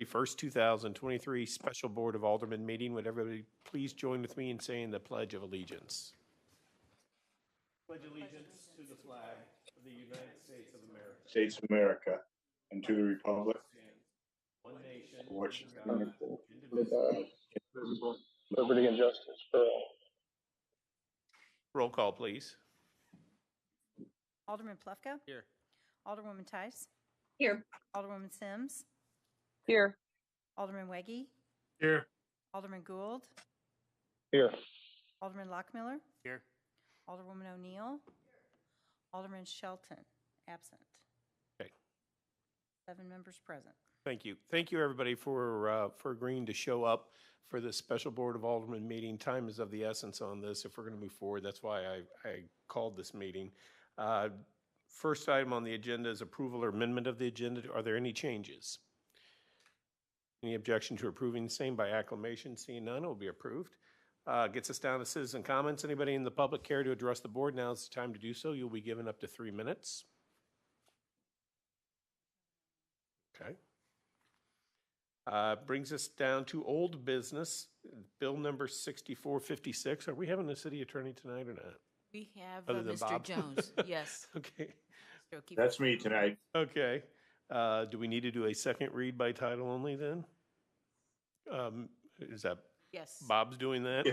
1st, 2023 Special Board of Aldermen meeting. Would everybody please join with me in saying the Pledge of Allegiance? Pledge allegiance to the flag of the United States of America. States of America, and to the republic, one nation, which under God, indivisible, liberty and justice for all. Roll call, please. Alderman Plufka. Here. Alderwoman Tice. Here. Alderwoman Sims. Here. Alderman Weggie. Here. Alderman Gould. Here. Alderman Lockmiller. Here. Alderwoman O'Neill. Alderman Shelton, absent. Okay. 7 members present. Thank you. Thank you, everybody, for agreeing to show up for this Special Board of Aldermen meeting. Time is of the essence on this if we're going to move forward. That's why I called this meeting. First item on the agenda is approval or amendment of the agenda. Are there any changes? Any objection to approving the same by acclamation? Seeing none, it will be approved. Gets us down to citizen comments. Anybody in the public care to address the board? Now is the time to do so. You'll be given up to 3 minutes. Okay. Brings us down to old business, bill number 6456. Are we having a city attorney tonight or not? We have Other than Mr. Bob? Jones. Yes. Okay. That's me tonight. Okay. Do we need to do a second read by title only then? Is that Yes. Bob's doing that?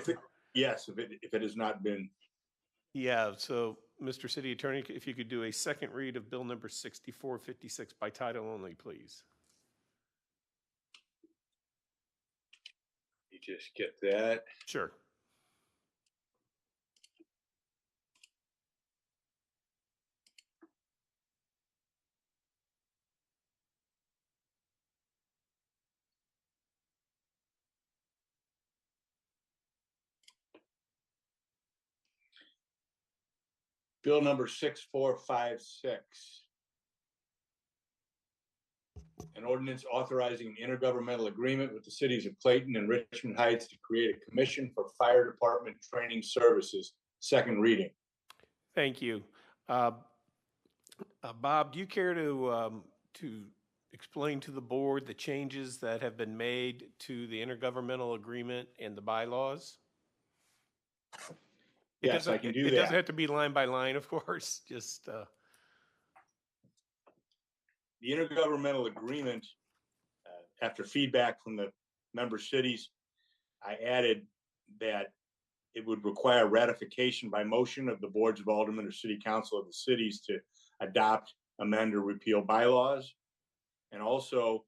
Yes, if it has not been. Yeah, so Mr. City Attorney, if you could do a second read of bill number 6456 by title only, please. You just get that. Sure. Bill number 6456. An ordinance authorizing an intergovernmental agreement with the cities of Clayton and Richmond Heights to create a commission for fire department training services. Second reading. Thank you. Bob, do you care to explain to the board the changes that have been made to the intergovernmental agreement and the bylaws? Yes, I can do that. It doesn't have to be line by line, of course, just... The intergovernmental agreement, after feedback from the member cities, I added that it would require ratification by motion of the boards of aldermen or city council of the cities to adopt, amend, or repeal bylaws, and also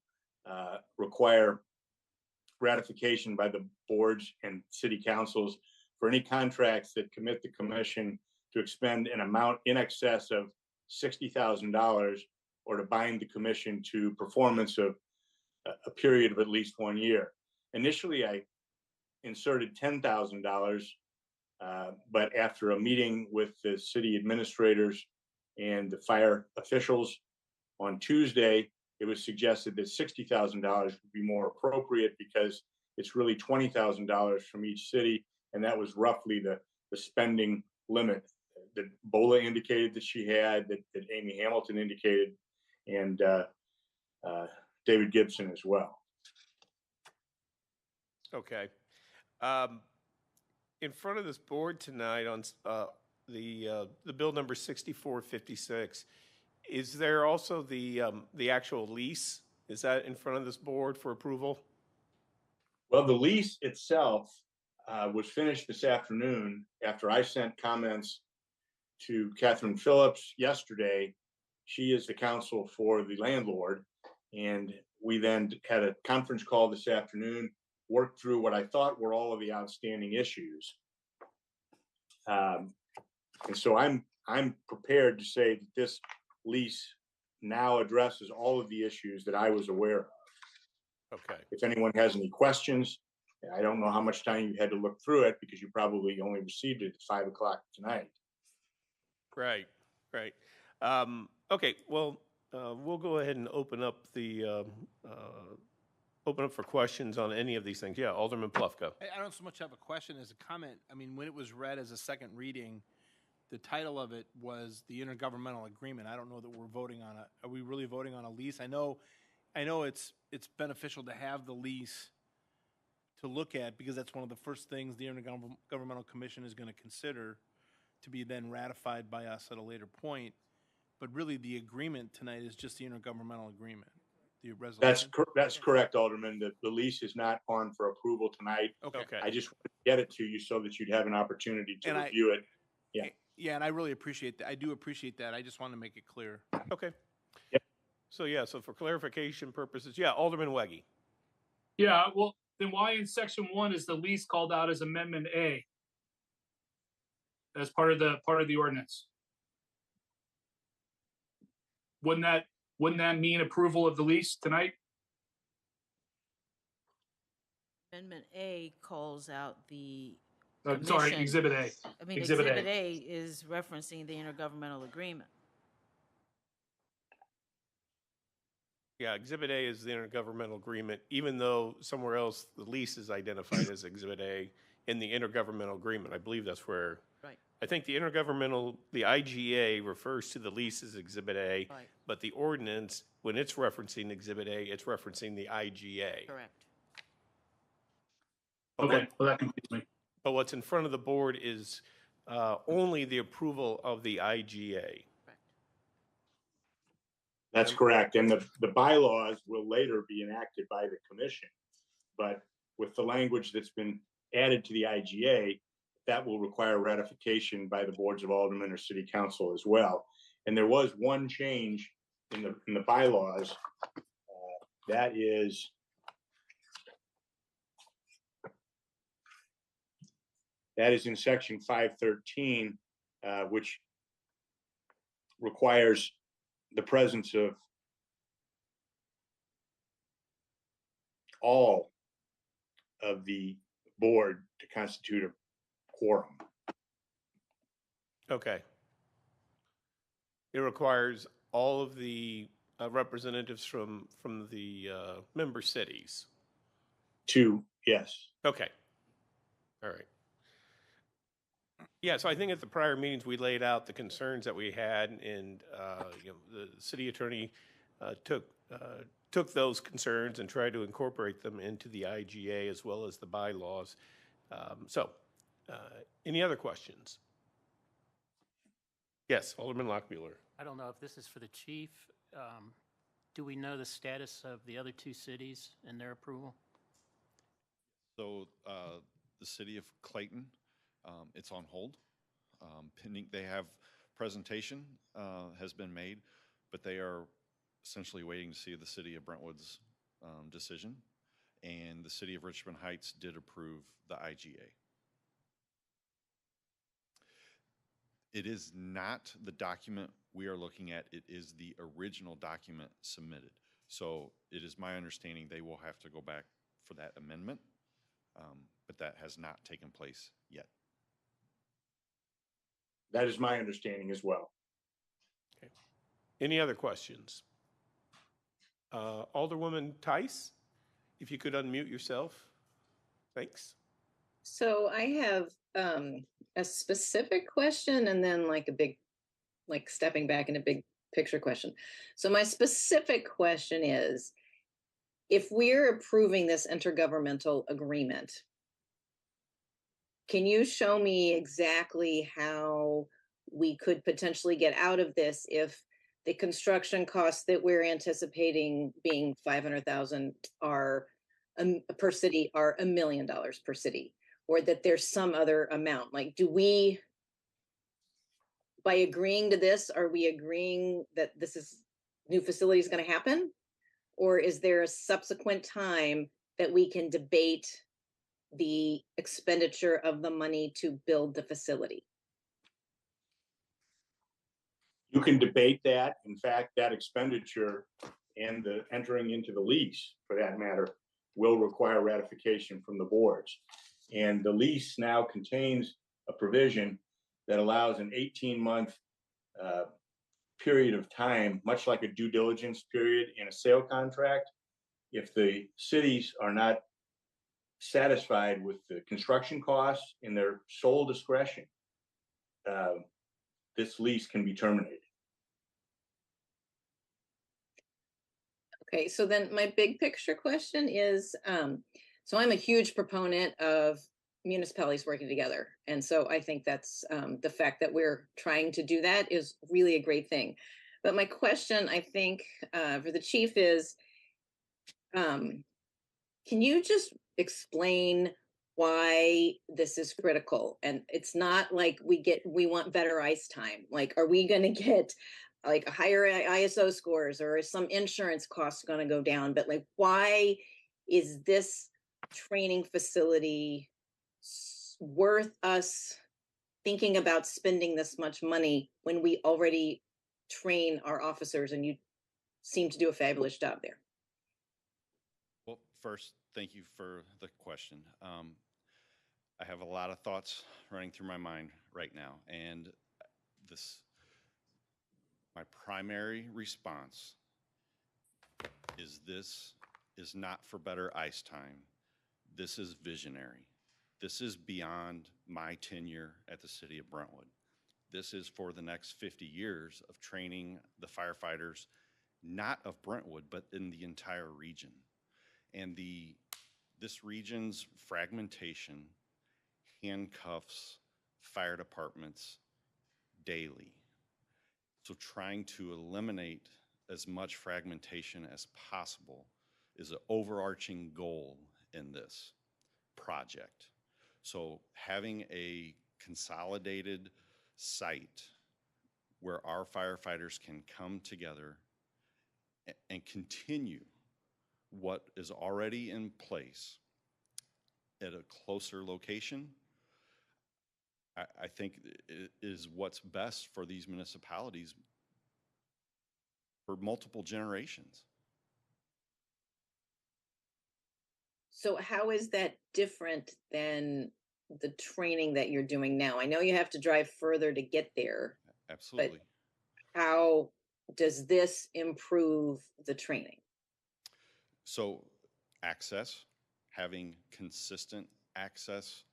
require ratification by the boards and city councils for any contracts that commit the commission to expend an amount in excess of $60,000 or to bind the commission to performance of a period of at least 1 year. Initially, I inserted $10,000, but after a meeting with the city administrators and the fire officials on Tuesday, it was suggested that $60,000 would be more appropriate because it's really $20,000 from each city, and that was roughly the spending limit that Bola indicated that she had, that Amy Hamilton indicated, and David Gibson as well. Okay. In front of this board tonight on the bill number 6456, is there also the actual lease? Is that in front of this board for approval? Well, the lease itself was finished this afternoon after I sent comments to Catherine Phillips yesterday. She is the counsel for the landlord, and we then had a conference call this afternoon, worked through what I thought were all of the outstanding issues. And so I'm prepared to say that this lease now addresses all of the issues that I was aware of. Okay. If anyone has any questions, I don't know how much time you had to look through it because you probably only received it at 5 o'clock tonight. Right. Okay. Well, we'll go ahead and open up for questions on any of these things. Yeah, Alderman Plufka. I don't so much have a question as a comment. I mean, when it was read as a second reading, the title of it was the intergovernmental agreement. I don't know that we're voting on are we really voting on a lease? I know I know it's beneficial to have the lease to look at, because that's one of the first things the Intergovernmental Commission is going to consider, to be then ratified by us at a later point. But really, the agreement tonight is just the intergovernmental agreement, the resolution. That's correct, Alderman. The lease is not on for approval tonight. Okay. Okay. I just want to get it to you so that you'd have an opportunity to And review it. Yeah, and I really appreciate that. I do appreciate that. I just want to make it clear. Okay. Yep. So for clarification purposes, Alderman Weggie. Yeah, well, then why in section 1 is the lease called out as Amendment A? As part of the ordinance? Wouldn't that mean approval of the lease tonight? Amendment A calls out the Sorry, Commission. Exhibit A. I mean, Exhibit A. Exhibit A is referencing the intergovernmental agreement. Yeah, Exhibit A is the intergovernmental agreement, even though somewhere else the lease is identified as Exhibit A in the intergovernmental agreement. I believe that's where. Right. I think the IGA refers to the lease as Exhibit A, Right. but the ordinance, when it's referencing Exhibit A, it's referencing the IGA. Correct. Okay, well, that confused me. But what's in front of the board is only the approval of the IGA. Correct. That's correct. And the bylaws will later be enacted by the commission. But with the language that's been added to the IGA, that will require ratification by the boards of aldermen or city council as well. And there was one change in the bylaws. That is in section 513, which requires the presence of all of the board to constitute a quorum. Okay. It requires all of the representatives from the member cities. Yes. Okay. All right. Yeah, so I think at the prior meetings, we laid out the concerns that we had, and the city attorney took those concerns and tried to incorporate them into the IGA as well as the bylaws. Any other questions? Yes, Alderman Lockmuller. I don't know if this is for the chief. Do we know the status of the other two cities and their approval? So the city of Clayton, it's on hold. Pending, they have presentation has been made, but they are essentially waiting to see the city of Brentwood's decision. And the city of Richmond Heights did approve the IGA. It is not the document we are looking at. It is the original document submitted. So it is my understanding they will have to go back for that amendment, but that has not taken place yet. That is my understanding as well. Okay. Any other questions? Alderwoman Tice, if you could unmute yourself. Thanks. So I have a specific question and then like a big, like stepping back in a big picture question. So my specific question is, if we're approving this intergovernmental agreement, can you show me exactly how we could potentially get out of this if the construction costs that we're anticipating being $500,000 are per city are $1 million per city, or that there's some other amount? Like, do we, by agreeing to this, are we agreeing that this is new facility is going to happen? Or is there a subsequent time that we can debate the expenditure of the money to build the facility? You can debate that. In fact, that expenditure and the entering into the lease, for that matter, will require ratification from the boards. And the lease now contains a provision that allows an 18-month period of time, much like a due diligence period in a sale contract. If the cities are not satisfied with the construction costs in their sole discretion, this lease can be terminated. Okay, so then my big picture question is, so I'm a huge proponent of municipalities working together. And so I think that's the fact that we're trying to do that is really a great thing. But my question, I think, for the chief is, can you just explain why this is critical? And it's not like we want better ice time. Like, are we going to get like higher ISO scores, or is some insurance costs going to go down? But like, why is this training facility worth us thinking about spending this much money when we already train our officers and you seem to do a fabulous job there? Well, first, thank you for the question. I have a lot of thoughts running through my mind right now, and my primary response is this is not for better ice time. This is visionary. This is beyond my tenure at the city of Brentwood. This is for the next 50 years of training the firefighters, not of Brentwood, but in the entire region. And this region's fragmentation handcuffs fire departments daily. So trying to eliminate as much fragmentation as possible is an overarching goal in this project. So having a consolidated site where our firefighters can come together and continue what is already in place at a closer location, I think is what's best for these municipalities for multiple generations. So how is that different than the training that you're doing now? I know you have to drive further to get there. Absolutely. How does this improve the training? So access, having consistent access,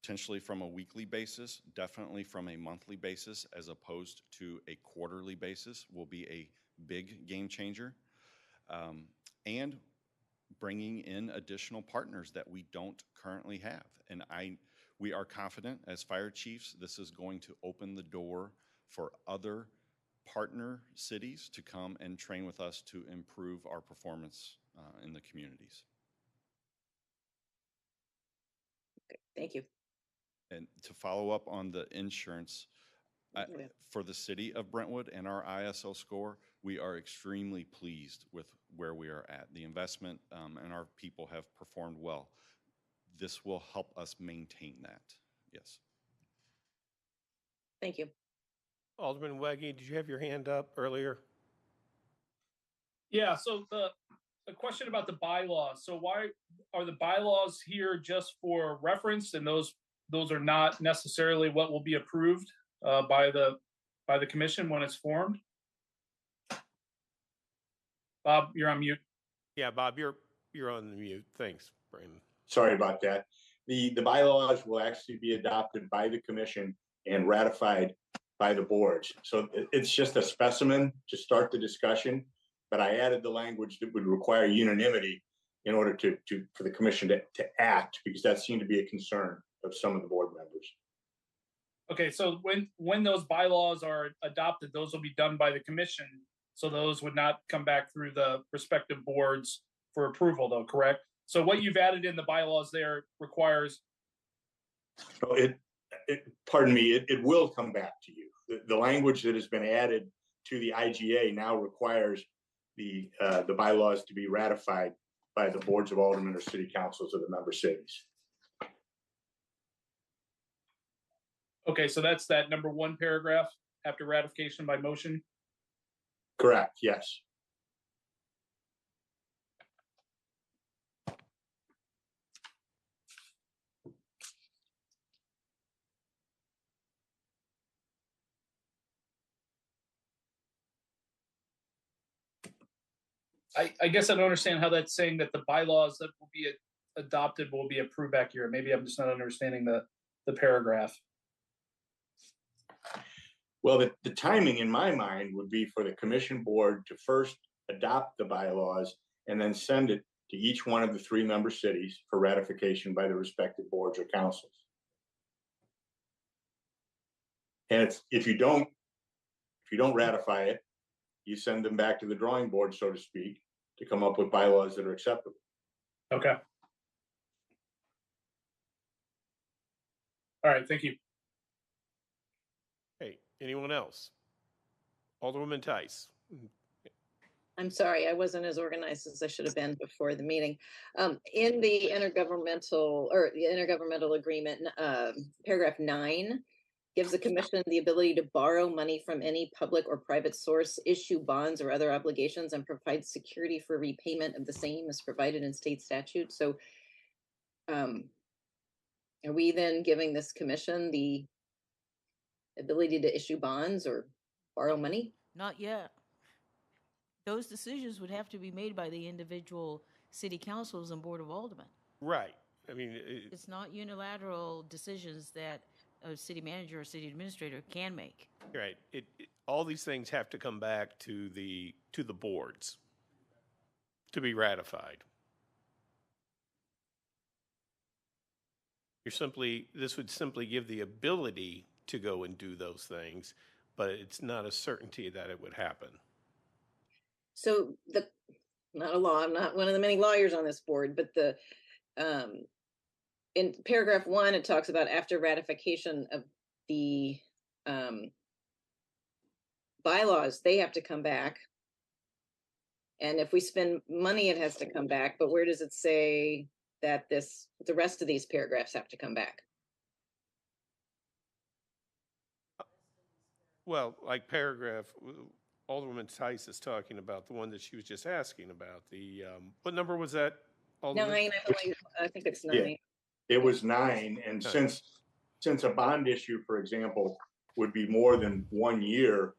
potentially from a weekly basis, definitely from a monthly basis, as opposed to a quarterly basis, will be a big game changer. And bringing in additional partners that we don't currently have. And we are confident as fire chiefs, this is going to open the door for other partner cities to come and train with us to improve our performance in the communities. Okay, thank you. And to follow up on the insurance, for the city of Brentwood and our ISO score, we are extremely pleased with where we are at. The investment and our people have performed well. This will help us maintain that. Yes. Thank you. Alderman Weggie, did you have your hand up earlier? Yeah, so the question about the bylaws. So why are the bylaws here just for reference, and those are not necessarily what will be approved by the commission when it's formed? Bob, you're on mute. Yeah, Bob, you're on the mute. Thanks, Brandon. Sorry about that. The bylaws will actually be adopted by the commission and ratified by the boards. So it's just a specimen to start the discussion, but I added the language that would require unanimity in order for the commission to act, because that seemed to be a concern of some of the board members. Okay, so when those bylaws are adopted, those will be done by the commission. So those would not come back through the respective boards for approval, though, correct? So what you've added in the bylaws there requires. So pardon me, it will come back to you. The language that has been added to the IGA now requires the bylaws to be ratified by the boards of aldermen or city councils of the member cities. Okay, so that's that number 1 paragraph after ratification by motion? Correct, yes. I guess I don't understand how that's saying that the bylaws that will be adopted will be approved back here. Maybe I'm just not understanding the paragraph. Well, the timing in my mind would be for the commission board to first adopt the bylaws and then send it to each one of the 3 member cities for ratification by the respective boards or councils. And it's, if you don't ratify it, you send them back to the drawing board, so to speak, to come up with bylaws that are acceptable. Okay. All right, thank you. Hey, anyone else? Alderwoman Tice. I'm sorry, I wasn't as organized as I should have been before the meeting. In the intergovernmental agreement, paragraph 9 gives the commission the ability to borrow money from any public or private source, issue bonds or other obligations, and provide security for repayment of the same as provided in state statute. So are we then giving this commission the ability to issue bonds or borrow money? Not yet. Those decisions would have to be made by the individual city councils and board of aldermen. Right. I mean, It's not unilateral decisions that a city manager or city administrator can make. right. All these things have to come back to the boards to be ratified. This would simply give the ability to go and do those things, but it's not a certainty that it would happen. So not a law, I'm not one of the many lawyers on this board, but in paragraph 1, it talks about after ratification of the bylaws, they have to come back. And if we spend money, it has to come back. But where does it say that the rest of these paragraphs have to come back? Well, like paragraph, Alderwoman Tice is talking about the one that she was just asking about. The what number was that? Alderman? 9, I think it's 9. Yeah. It was 9, and since a bond issue, for example, would be more than 1 year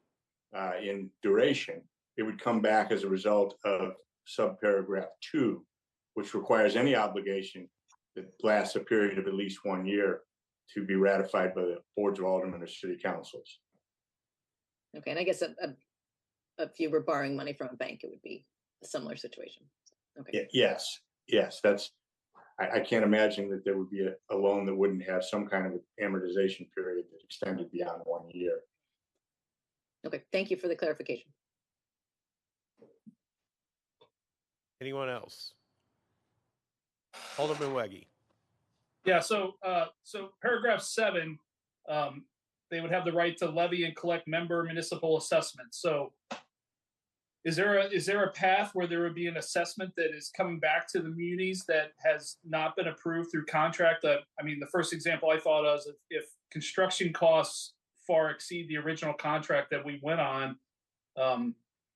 in duration, it would come back as a result of subparagraph 2, which requires any obligation that lasts a period of at least 1 year to be ratified by the boards of aldermen or city councils. Okay, and I guess if you were borrowing money from a bank, it would be a similar situation. Okay. Yes, that's. I can't imagine that there would be a loan that wouldn't have some kind of amortization period that extended beyond 1 year. Okay, thank you for the clarification. Anyone else? Alderman Weggie. Yeah, so paragraph 7, they would have the right to levy and collect member municipal assessments. So is there a path where there would be an assessment that is coming back to the munis that has not been approved through contract? I mean, the first example I thought of is if construction costs far exceed the original contract that we went on,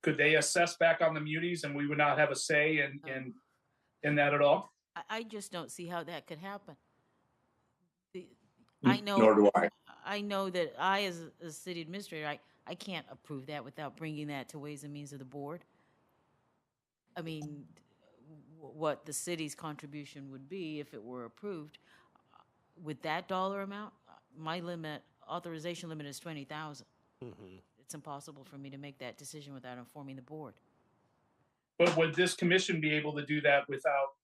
could they assess back on the munis and we would not have a say in that at all? I just don't see how that could happen. Nor do I. I know that I, as a city administrator, I can't approve that without bringing that to Ways and Means of the board. I mean, what the city's contribution would be if it were approved. With that dollar amount, my authorization limit is 20,000. Mm-hmm. It's impossible for me to make that decision without informing the board. But would this commission be able to do that without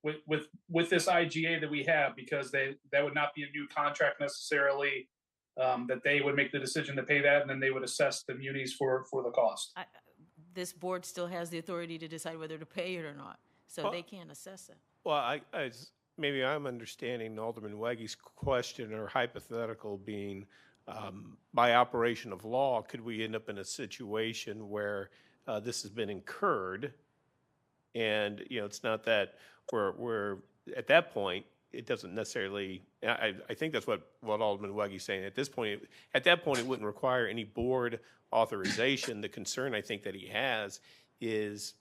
with this IGA that we have, because that would not be a new contract necessarily, that they would make the decision to pay that and then they would assess the munis for the cost. This board still has the authority to decide whether to pay it or not, so they can't assess it. Well, maybe I'm understanding Alderman Weggie's question or hypothetical being, by operation of law, could we end up in a situation where this has been incurred, and it's not that we're at that point. It doesn't necessarily. I think that's what Alderman Weggie's saying. At that point, it wouldn't require any board authorization. The concern I think that he has is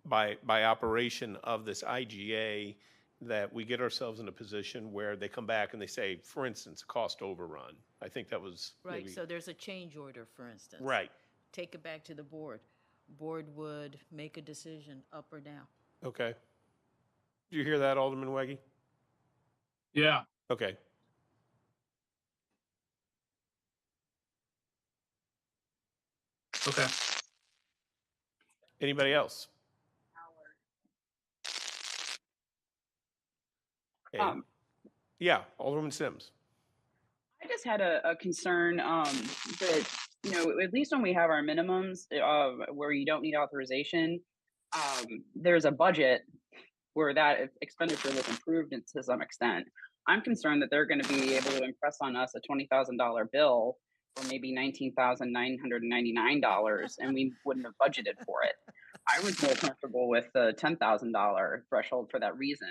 by operation of this IGA, that we get ourselves in a position where they come back and they say, for instance, cost overrun. I think that was right. Maybe, so there's a change order, for instance. Right. Take it back to the board. Board would make a decision up or down. Okay. Do you hear that, Alderman Weggie? Yeah. Okay. Okay. Anybody else? Okay. Yeah, Alderman Sims. I just had a concern that, you know, at least when we have our minimums where you don't need authorization, there's a budget where that expenditure was improved to some extent. I'm concerned that they're going to be able to impress on us a $20,000 bill for maybe $19,999, and we wouldn't have budgeted for it. I was more comfortable with the $10,000 threshold for that reason.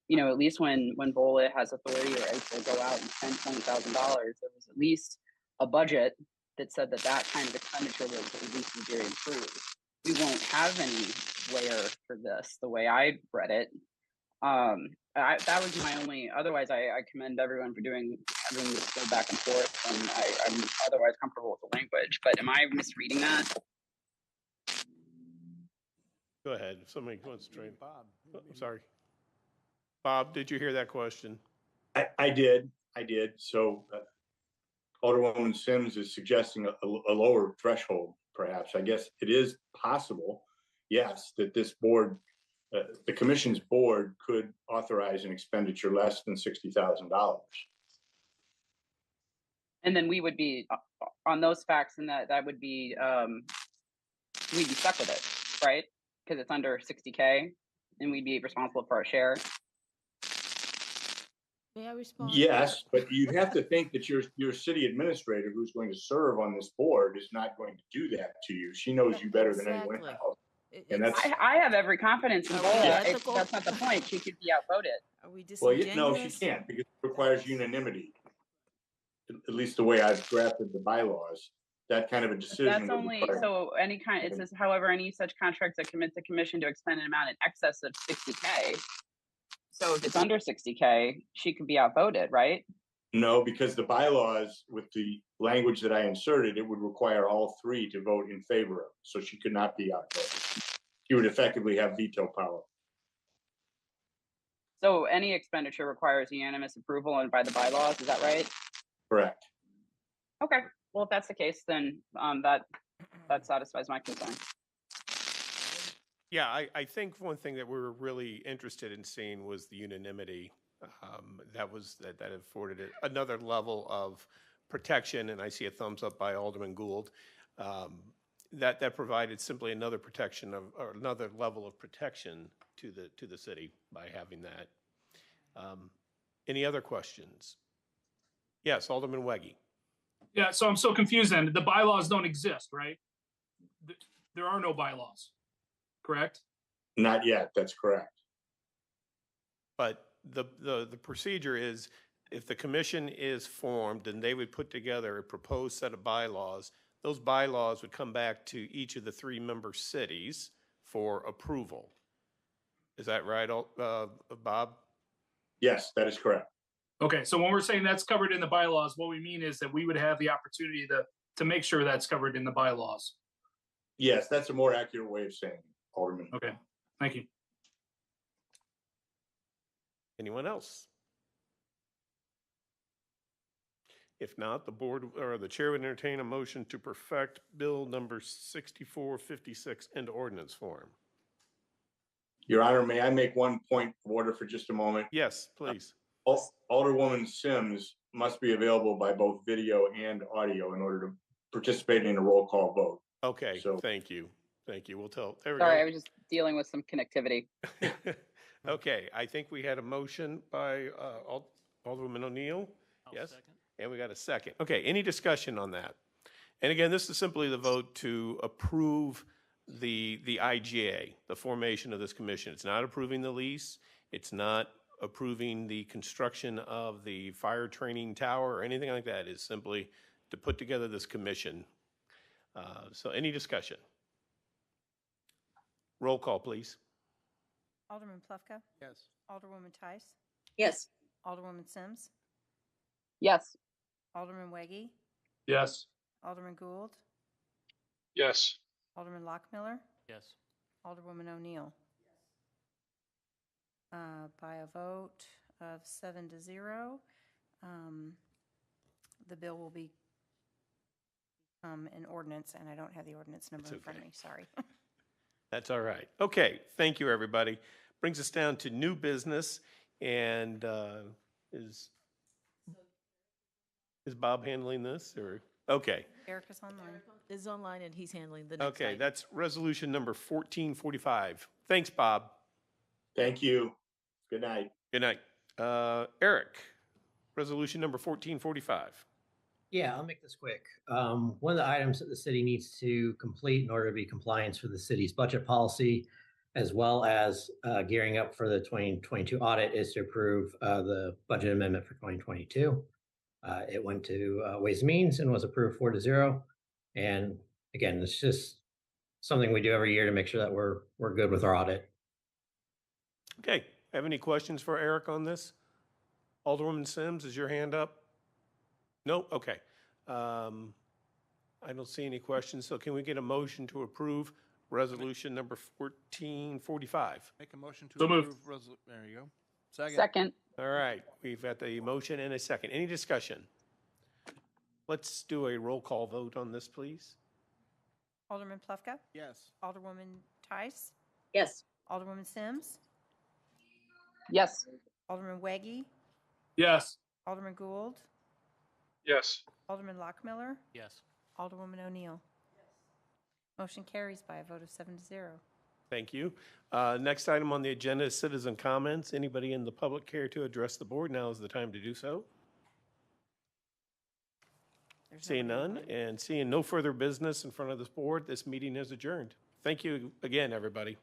You know, at least when BOLA has authority or to go out and spend $20,000, there was at least a budget that said that that kind of expenditure was at least very improved. We won't have any layer for this, the way I read it. That was my only. Otherwise, I commend everyone for doing having this go back and forth, and I'm otherwise comfortable with the language. But am I misreading that? Go ahead. If somebody wants to train Bob. Oh, sorry. Bob, did you hear that question? I did. So Alderwoman Sims is suggesting a lower threshold, perhaps. I guess it is possible, yes, that this board, the commission's board, could authorize an expenditure less than $60,000. And then we would be on those facts, and that would be we'd be stuck with it, right? Because it's under 60K, and we'd be responsible for our share. May I respond? Yes, but you'd have to think that your city administrator, who's going to serve on this board, is not going to do that to you. She knows you better than anyone Exactly. else. And that's I have every confidence in Are we Bola. ethical? That's not the point. She could be outvoted. Are we well, disingenuous? no, she can't, because it requires unanimity. At least the way I've drafted the bylaws, that kind of a decision. That's only so any kind. It says, however, any such contracts that commit the commission to expend an amount in excess of 60K. So if it's under 60K, she could be outvoted, right? No, because the bylaws, with the language that I inserted, it would require all three to vote in favor of it. So she could not be outvoted. She would effectively have veto power. So any expenditure requires unanimous approval and by the bylaws. Is that right? Correct. Okay. Well, if that's the case, then that satisfies my concern. Yeah, I think one thing that we were really interested in seeing was the unanimity. That afforded it another level of protection, and I see a thumbs up by Alderman Gould. That provided simply another protection or another level of protection to the city by having that. Any other questions? Yes, Alderman Weggie. Yeah, so I'm so confused then. The bylaws don't exist, right? There are no bylaws, correct? Not yet. That's correct. But the procedure is, if the commission is formed, then they would put together a proposed set of bylaws. Those bylaws would come back to each of the 3 member cities for approval. Is that right, Bob? Yes, that is correct. Okay, so when we're saying that's covered in the bylaws, what we mean is that we would have the opportunity to make sure that's covered in the bylaws. Yes, that's a more accurate way of saying it, Alderman. Okay, thank you. Anyone else? If not, the board or the chair would entertain a motion to perfect Bill number 6456 into ordinance form. Your Honor, may I make one point of order for just a moment? Yes, please. Alderwoman Sims must be available by both video and audio in order to participate in a roll call vote. Okay, So, thank you. Thank you. We'll tell. There we Sorry, I go. was just dealing with some connectivity. Okay, I think we had a motion by Alderwoman O'Neill. Yes, Second. and we got a second. Okay, any discussion on that? And again, this is simply the vote to approve the IGA, the formation of this commission. It's not approving the lease. It's not approving the construction of the fire training tower or anything like that. It's simply to put together this commission. So any discussion? Roll call, please. Alderman Plufka? Yes. Alderwoman Tice? Yes. Alderwoman Sims? Yes. Alderman Weggie? Yes. Alderman Gould? Yes. Alderman Lockmiller? Yes. Alderwoman O'Neill? By a vote of 7-0, the bill will become an ordinance, and I don't have the ordinance number It's in front of okay. me, sorry. That's all right. Okay, thank you, everybody. Brings us down to new business, and is Bob handling this, or? Okay, Erica's online. Is online and he's handling the next okay, item. that's resolution number 1445. Thanks, Bob. Thank you. Good night. Good night. Eric, resolution number 1445. Yeah, I'll make this quick. One of the items that the city needs to complete in order to be compliance for the city's budget policy, as well as gearing up for the 2022 audit, is to approve the budget amendment for 2022. It went to Ways and Means and was approved 4-0. And again, it's just something we do every year to make sure that we're good with our audit. Okay, have any questions for Eric on this? Alderwoman Sims, is your hand up? No? Okay. I don't see any questions, so can we get a motion to approve resolution number 1445? Make a motion to So moved. approve there you go. Second. Second. All right, we've got the motion and a second. Any discussion? Let's do a roll call vote on this, please. Alderman Plufka, Yes. Alderwoman Tice, Yes. Alderwoman Sims, Yes. Alderman Weggie, Yes. Alderman Gould, Yes. Alderman Lockmiller, Yes. Alderwoman O'Neill. Motion carries by a vote of 7-0. Thank you. Next item on the agenda is citizen comments. Anybody in the public care to address the board? Now is the time to do so. There's Seeing nobody none online. and seeing no further business in front of this board, this meeting is adjourned. Thank you again, everybody.